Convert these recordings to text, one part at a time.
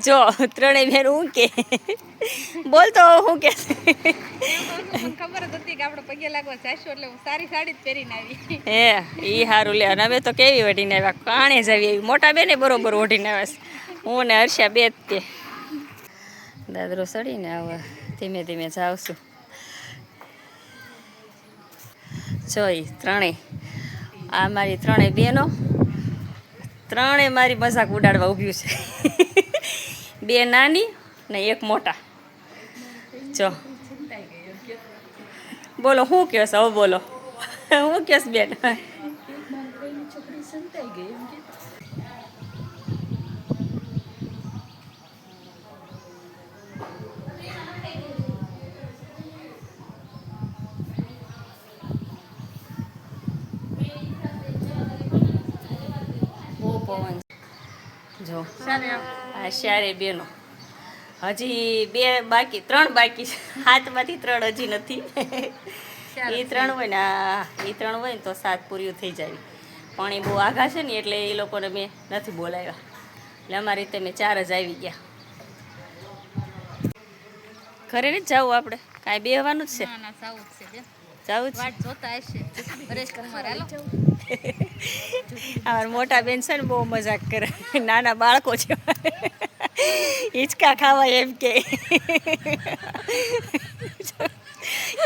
જો ત્રણેય બેન હું કે બોલતો હું કે ખબર જ હતી કે આપણે પગે લાગવા જઈશું એટલે હું સારી સાડી જ પહેરીને આવી. હે ઈ સારું લે. અને અમે તો કેવી ઓઢીને આવ્યા, કાણે જ આવી એવી. મોટા બેને બરોબર ઓઢીને આવ્યા છે. હું ને હર્ષા બે જ તે દાદરો સડીને હવે ધીમે ધીમે જાવશું. જોઈ ત્રણેય આ મારી ત્રણેય બેનો, ત્રણેય મારી મજાક ઉડાડવા ઊભ્યું છે. બે નાની ને એક મોટા. જો બોલો શું કહો છો? હવે બોલો શું કહો બેન? બહુ પવન જો આ શારે બેનો હજી બે બાકી, ત્રણ બાકી છે. હાથમાંથી ત્રણ હજી નથી. એ ત્રણ હોય ને એ ત્રણ હોય ને તો સાત પૂરીઓ થઈ જાય. પણ એ બહુ આઘા છે ને એટલે એ લોકોને મેં નથી બોલાવ્યા. એટલે અમારી રીતે મેં ચાર જ આવી ગયા. ઘરે નથી જવું આપણે, કાંઈ બેહવાનું જ છે. ના સાઉથ છે બે જવું જ વાટ જોતા હશે પરેશ કુમાર. હાલો અમારા મોટા બેન છે ને બહુ મજાક કરે. નાના બાળકો છે, હિંચકા ખાવા એમ કે.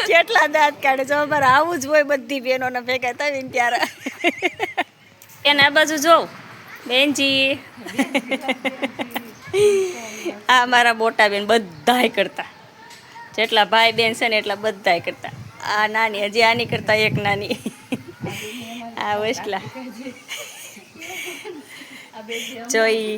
કેટલા દાંત કાઢે. જો અમારે આવું જ હોય બધી બહેનોને ભેગા થઈને ત્યારે. એને આ બાજુ જોઉં બેનજી. આ મારા મોટા બેન બધાય કરતા, જેટલા ભાઈ બેન છે ને એટલા બધાય કરતા. આ નાની હજી આની કરતા એક નાની. આ વસલા જોઈ